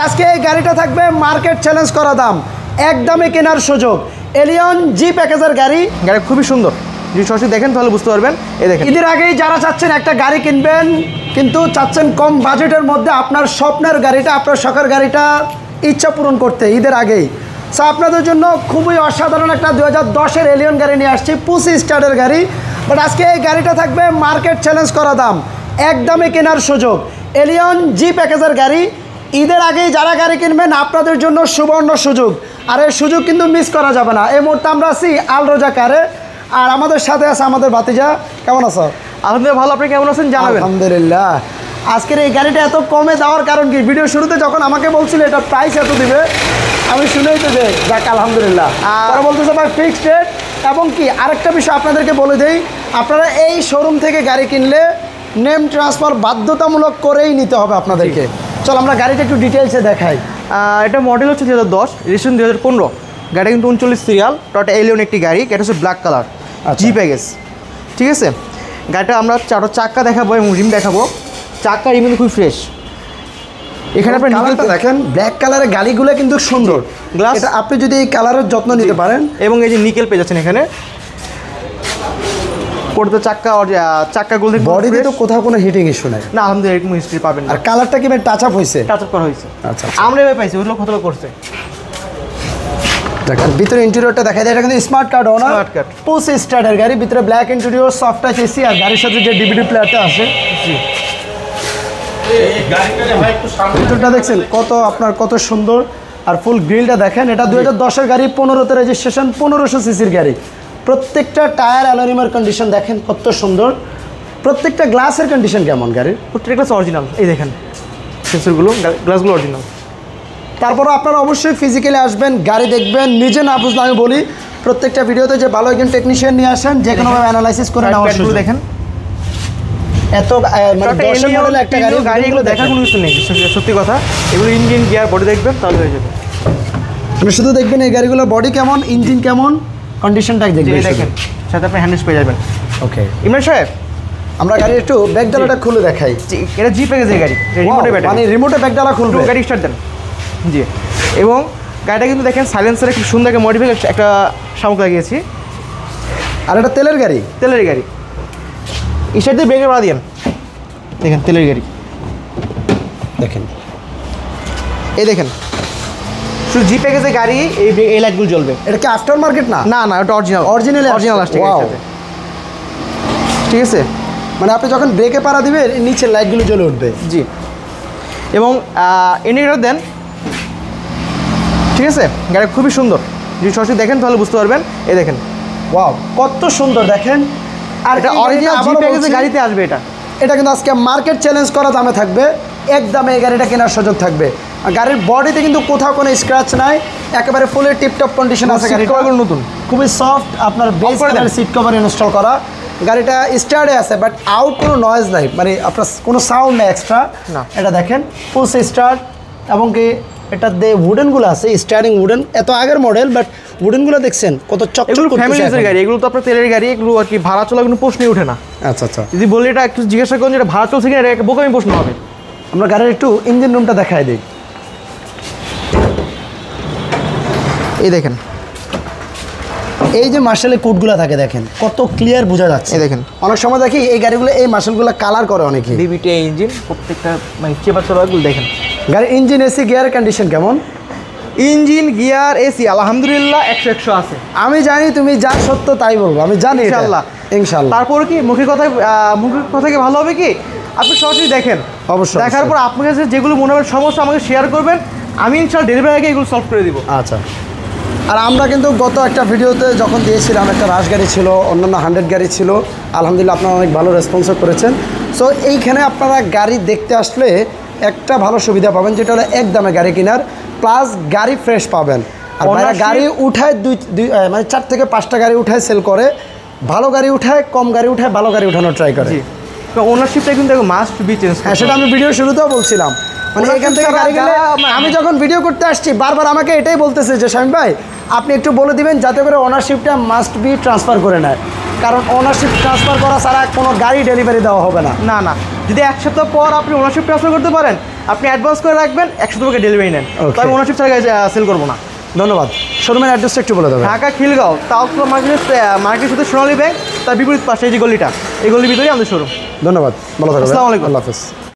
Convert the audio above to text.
আজকে এই গাড়িটা থাকবে মার্কেট চ্যালেঞ্জ করা দাম, একদমই কেনার সুযোগ। এলিয়ন জি প্যাকেজের গাড়ি খুবই সুন্দর। যদি সরাসরি দেখেন তাহলে বুঝতে পারবেন। এই দেখেন, ঈদের আগেই যারা চাচ্ছেন একটা গাড়ি কিনবেন কিন্তু চাচ্ছেন কম বাজেটের মধ্যে আপনার স্বপ্নের গাড়িটা, আপনার শখের গাড়িটা ইচ্ছা পূরণ করতে ঈদের আগেই, সো আপনাদের জন্য খুবই অসাধারণ একটা 2010-এর এলিয়ন গাড়ি নিয়ে আসছি, পুসি স্টার্টের গাড়ি। বাট আজকে এই গাড়িটা থাকবে মার্কেট চ্যালেঞ্জ করা দাম, একদমই কেনার সুযোগ। এলিয়ন জি প্যাকেজের গাড়ি ঈদের আগেই যারা গাড়ি কিনবেন আপনাদের জন্য সুবর্ণ সুযোগ, আর এই সুযোগ কিন্তু মিস করা যাবে না। এই মুহূর্তে আমরা আছি আল রোজা কারে, আর আমাদের সাথে আছে আমাদের ভাতিজা। কেমন আছো? আলহামদুলিল্লাহ ভালো। আপনি কেমন আছেন জানাবেন। আলহামদুলিল্লাহ। আজকের এই গাড়িটা এত কমে দেওয়ার কারণ কি? ভিডিও শুরুতে যখন আমাকে বলছিল এটা প্রাইস এত দিবে, আমি শুনেই তো যে যাক আলহামদুলিল্লাহ, আর বলতেছে ভাই ফিক্সড রেট। এবং কি আরেকটা বিষয় আপনাদেরকে বলে দেই, আপনারা এই শোরুম থেকে গাড়ি কিনলে নেম ট্রান্সফার বাধ্যতামূলক করেই নিতে হবে আপনাদেরকে। চল আমরা গাড়িটা একটু ডিটেলসে দেখাই। এটা মডেল হচ্ছে 2010, রেজিস্ট্রেশন 2015। গাড়িটা কিন্তু 39 সিরিয়াল, টয়োটা এলিয়ন একটি গাড়ি। এটা হচ্ছে ব্ল্যাক কালার জি প্যাকেজ, ঠিক আছে। গাড়িটা আমরা চাক্কা দেখাবো এবং রিম দেখাবো। চাক্কা রিম কিন্তু খুব ফ্রেশ। এখানে আপনার কালারটা দেখেন, ব্ল্যাক কালারের গাড়িগুলো কিন্তু সুন্দর গ্লাস। এটা আপনি যদি এই কালারের যত্ন নিতে পারেন, এবং এই যে নিকেল পেয়ে যাচ্ছেন এখানে পড়তে চাক্কাগুলো বডিতে তো কোথাও কোনো হিটিং ইস্যু নাই না, আলহামদুলিল্লাহ এরকম হিস্ট্রি পাবেন। আর কালারটা কি টাচ আপ হয়েছে? টাচ আপ করা হয়েছে। আচ্ছা, আমরা এভাবে পাইছি, ওই লোক কত করছে। দেখেন ভিতরে ইন্টেরিয়রটা দেখা যায়, এটা কিন্তু smart card owner, smart card push starter গাড়ি। ভিতরে black interior, soft touch AC, আর গাড়ির সাথে যে ডিভিডি প্লেয়ারটা আছে, জি ভিতরটা দেখছেন কত সুন্দর। আর ফুল গ্রিলটা দেখেন, এটা 2010-এর গাড়ি, 15তে রেজিস্ট্রেশন, 1500 সিসির গাড়ি। প্রত্যেকটা টায়ার অ্যালুমিনিয়ামের কন্ডিশন দেখেন কত সুন্দর। প্রত্যেকটা গ্লাসের কন্ডিশন কেমন গাড়ির? প্রত্যেকটা গ্লাস অরিজিনাল। এই দেখেন সেন্সরগুলো, গ্লাসগুলো অরিজিনাল। তারপরে আপনারা অবশ্যই ফিজিক্যালি আসবেন, গাড়ি দেখবেন, নিজে না বুঝলে আমি বলি প্রত্যেকটা ভিডিওতে যে ভালো একজন টেকনিশিয়ান নিয়ে আসেন, যে কোনোভাবে অ্যানালাইসিস করে নেওয়ার সুযোগ। দেখেন এত মানে 10 মডেল একটা গাড়িগুলো দেখার কোনো কিছু নেই, সত্যি কথা। এগুলো ইঞ্জিন গিয়ার বডি দেখবেন তাহলে হয়ে যাবে। আপনি শুধু দেখবেন এই গাড়িগুলোর বডি কেমন, ইঞ্জিন কেমন, কন্ডিশনটা দেখবেন। দেখেন সাথে আপনি হ্যান্ডেলস পেয়ে যাবেন। ওকে ইমরান সাহেব, আমরা গাড়ির একটু ব্যাকডালাটা খুলে দেখাই। এটা জি প্যাকেজের গাড়ি, মানে রিমোটে ব্যাকডালা খুলবে, গাড়ি স্টার্ট দেন। জি, এবং গাড়িটা কিন্তু দেখেন সাইলেন্সারে খুব সুন্দর একটা মডিফাই একটা শামুক লাগিয়েছি। আর এটা তেলের গাড়ি, তেলের গাড়ি। স্টার্ট দিয়ে ব্রেকের বাড়া দিয়েন, দেখেন তেলের গাড়ি। দেখেন এই দেখেন শুধু জি প্যাকেজের গাড়ি, এই লাইটগুলো জ্বলবে। এটা কি আফটার মার্কেট না? না না, ওটা অরিজিনাল অরিজিনাল আসছে, ঠিক আছে। মানে আপনি যখন ব্রেকে পাড়া দিবেন নিচের লাইটগুলো জ্বলে উঠবে। জি, এবং ইন্ডিকেটর দেন, ঠিক আছে। গাড়ি খুবই সুন্দর। যদি সরাসরি দেখেন তাহলে বুঝতে পারবেন। এই দেখেন, ওয়াও কত সুন্দর দেখেন। আর এটা অরিজিনাল জি প্যাকেজের গাড়িতে আসবে। এটা কিন্তু আজকে মার্কেট চ্যালেঞ্জ করা দামে থাকবে, একদমে এই গাড়িটা কেনার সুযোগ থাকবে। আর গাড়ির বডিতে কিন্তু কোথাও কোনো স্ক্র্যাচ নাই, একেবারে ফুলে টিপটপ কন্ডিশন আছে। গাড়িটা নতুন, খুবই সফট, আপনার বেস সিট কভার ইনস্টল করা। গাড়িটা স্টার্টে আছে বাট আউট কোনো নয়েজ নাই, মানে আপনার কোনো সাউন্ড নেই এক্সট্রা না। এটা দেখেন ফুল স্টার্ট, এবং কি এটা উডেনগুলো আছে, স্টারিং উডেন, এত আগের মডেল বাট উডেনগুলো দেখছেন কত চকচক করতেছে। ফ্যামিলির গাড়ি এগুলো, তো আপনার তেলের গাড়ি এগুলো আর কি, ভাড়া চলা কোনো প্রশ্নই ওঠে না। আচ্ছা আচ্ছা, যদি বলি এটা একটু জিজ্ঞাসা করুন যেটা ভাড়া চলছে কিনা, এটা বোকামি প্রশ্ন হবে। আমরা গাড়ির একটু ইঞ্জিন রুমটা দেখাই দিই। এই দেখেন, এই যে মার্শালের কোডগুলো থাকে দেখেন কত ক্লিয়ার বোঝা যাচ্ছে। এই দেখেন, অনেক সময় দেখি এই গাড়িগুলো এই মার্শালগুলো কালার করে অনেকে। ডিবিটি ইঞ্জিন প্রত্যেকটা, মানে চেপার চলাগুলো দেখেন। গাড়ির ইঞ্জিন, এসি, গিয়ার কন্ডিশন কেমন? ইঞ্জিন গিয়ার এসি আলহামদুলিল্লাহ 100 আছে। আমি জানি তুমি যা সত্য তাই বলবো, আমি জানি ইনশাআল্লাহ ইনশাআল্লাহ। তারপর কি মুখের কথাকে ভালো হবে কি, আপনি সরাসরি দেখেন, অবশ্যই দেখার পর আপনার কাছে যেগুলো মনে হবে সমস্যা আমাকে শেয়ার করবেন, আমি ইনশাআল্লাহ ডেলিভারি আগে এগুলো সলভ করে দিব। আচ্ছা, আর আমরা কিন্তু গত একটা ভিডিওতে যখন দিয়েছিলাম, একটা রাশ গাড়ি ছিল, অন্যান্য 100 গাড়ি ছিল, আলহামদুলিল্লাহ আপনারা অনেক ভালো রেসপন্সও করেছেন। সো এইখানে আপনারা গাড়ি দেখতে আসলে একটা ভালো সুবিধা পাবেন, যেটা হলো একদমে গাড়ি কেনার, প্লাস গাড়ি ফ্রেশ পাবেন। আর ভাইরা গাড়ি উঠায় মানে 4 থেকে 5টা গাড়ি উঠায় সেল করে, ভালো গাড়ি উঠায়, কম গাড়ি উঠায়, ভালো গাড়ি উঠানোর ট্রাই করে। ওনারশিপটা কিন্তু মাস্ট বি চেঞ্জ। হ্যাঁ, সেটা আমি ভিডিও শুরুতেও বলছিলাম। মানে এখান থেকে গাড়ি গেলে আমি যখন ভিডিও করতে আসছি বারবার আমাকে এটাই বলতেছে যে শামীম ভাই আপনি একটু বলে দিবেন যাতে করে ওনারশিপটা মাস্ট বি ট্রান্সফার করে নেয়, কারণ ওনারশিপ ট্রান্সফার করা ছাড়া কোনো গাড়ি ডেলিভারি দেওয়া হবে না। না যদি 1 সপ্তাহ পর আপনি ওনারশিপ ট্রান্সফার করতে পারেন, আপনি অ্যাডভান্স করে রাখবেন, 1 সপ্তাহ পরে ডেলিভারি নেন। Okay. তো আমি ওনারশিপ ছাড়া সেল করবো না। ধন্যবাদ। শোরুমের অ্যাড্রেসটা একটু বলে দেবেন। ঢাকা খিলগাঁও তাওফা মার্কেটের সাথে সোনালী ব্যাংক, তার বিপরীত পাশে এই যে গলিটা, এই গলির ভিতরেই আমাদের শোরুম। ধন্যবাদ, ভালো থাকবেন। আসসালামু আলাইকুম। আল্লাহ হাফেজ।